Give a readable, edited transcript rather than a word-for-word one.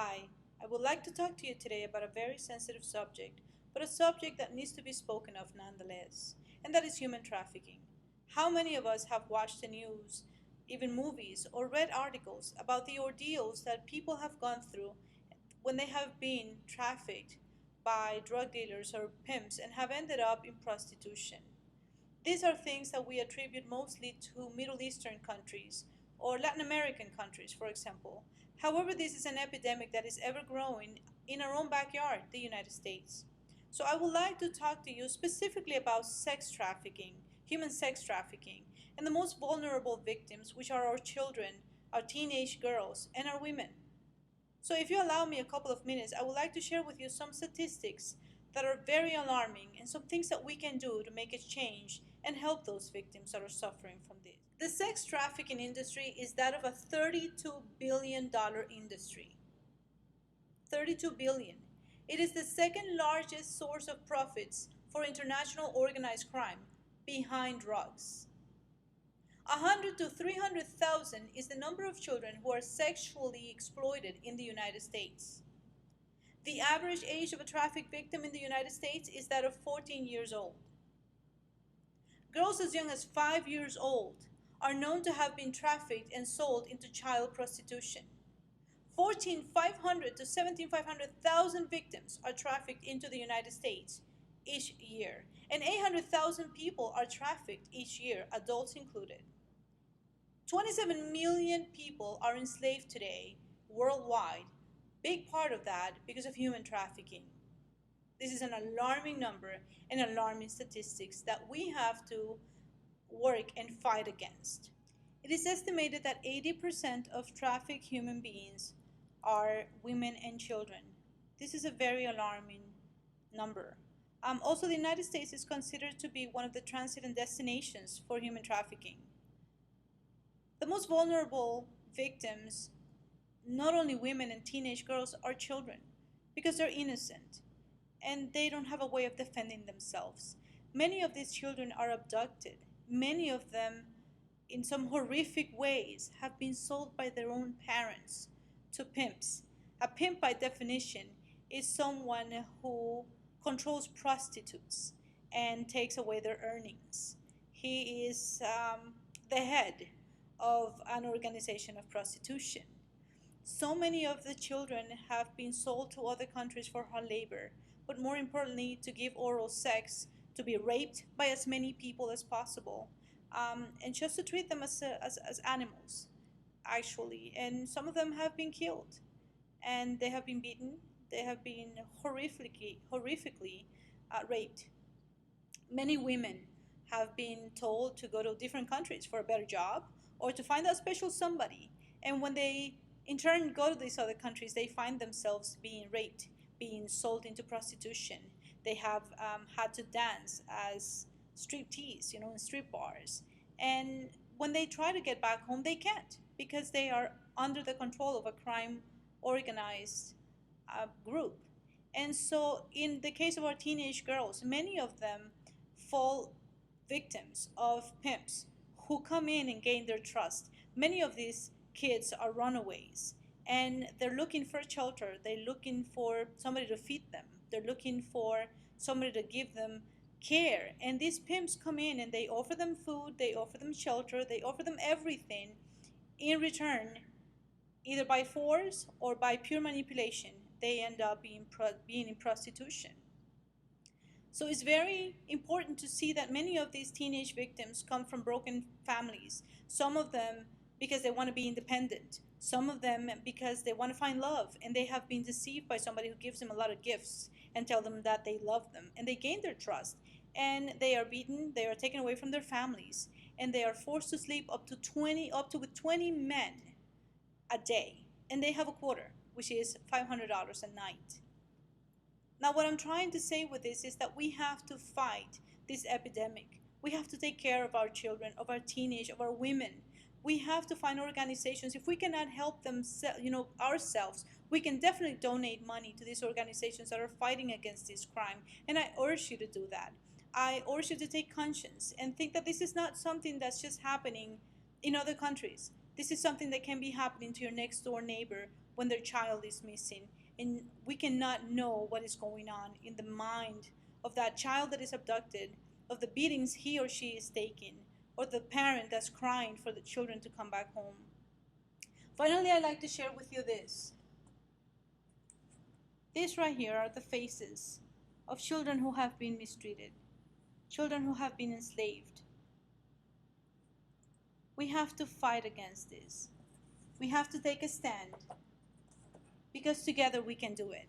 Hi, I would like to talk to you today about a very sensitive subject, but a subject that needs to be spoken of nonetheless, and that is human trafficking. How many of us have watched the news, even movies, or read articles about the ordeals that people have gone through when they have been trafficked by drug dealers or pimps and have ended up in prostitution? These are things that we attribute mostly to Middle Eastern countries or Latin American countries, for example. However, this is an epidemic that is ever growing in our own backyard, the United States. So, I would like to talk to you specifically about sex trafficking, human sex trafficking, and the most vulnerable victims, which are our children, our teenage girls, and our women. So, if you allow me a couple of minutes, I would like to share with you some statistics that are very alarming and some things that we can do to make a change and help those victims that are suffering from this. The sex trafficking industry is that of a $32 billion industry. 32 billion. It is the second largest source of profits for international organized crime behind drugs. 100 to 300,000 is the number of children who are sexually exploited in the United States. The average age of a traffic victim in the United States is that of 14 years old. Girls as young as 5 years old are known to have been trafficked and sold into child prostitution. 14,500 to 17,500,000 victims are trafficked into the United States each year, and 800,000 people are trafficked each year, adults included. 27 million people are enslaved today worldwide, big part of that because of human trafficking. This is an alarming number and alarming statistics that we have to work and fight against. It is estimated that 80% of trafficked human beings are women and children. This is a very alarming number. Also, the United States is considered to be one of the transit and destinations for human trafficking. The most vulnerable victims, not only women and teenage girls, are children because they're innocent and they don't have a way of defending themselves. Many of these children are abducted. Many of them, in some horrific ways, have been sold by their own parents to pimps. A pimp, by definition, is someone who controls prostitutes and takes away their earnings. He is the head of an organization of prostitution. So many of the children have been sold to other countries for hard labor, but more importantly, to give oral sex, to be raped by as many people as possible, and just to treat them as animals, actually. And some of them have been killed, and they have been beaten, they have been horrifically raped. Many women have been told to go to different countries for a better job or to find a special somebody. And when they in turn go to these other countries, they find themselves being raped, being sold into prostitution. They have had to dance as striptease, in strip bars. And when they try to get back home, they can't because they are under the control of a crime organized group. And so, in the case of our teenage girls, many of them fall victims of pimps who come in and gain their trust. Many of these kids are runaways and they're looking for shelter. They're looking for somebody to feed them. They're looking for somebody to give them care. And these pimps come in and they offer them food, they offer them shelter, they offer them everything. In return, either by force or by pure manipulation, they end up being in prostitution. So it's very important to see that many of these teenage victims come from broken families. Some of them because they want to be independent. Some of them because they want to find love and they have been deceived by somebody who gives them a lot of gifts and tell them that they love them. And they gain their trust. And they are beaten, they are taken away from their families, and they are forced to sleep up to with 20 men a day. And they have a quarter, which is $500 a night. Now, what I'm trying to say with this is that we have to fight this epidemic. We have to take care of our children, of our teenage, of our women. We have to find organizations. If we cannot help them, ourselves, we can definitely donate money to these organizations that are fighting against this crime. And I urge you to do that. I urge you to take conscience and think that this is not something that's just happening in other countries. This is something that can be happening to your next door neighbor when their child is missing, and we cannot know what is going on in the mind of that child that is abducted, of the beatings he or she is taking, or the parent that's crying for the children to come back home. Finally, I'd like to share with you this. These right here are the faces of children who have been mistreated, children who have been enslaved. We have to fight against this. We have to take a stand, because together we can do it.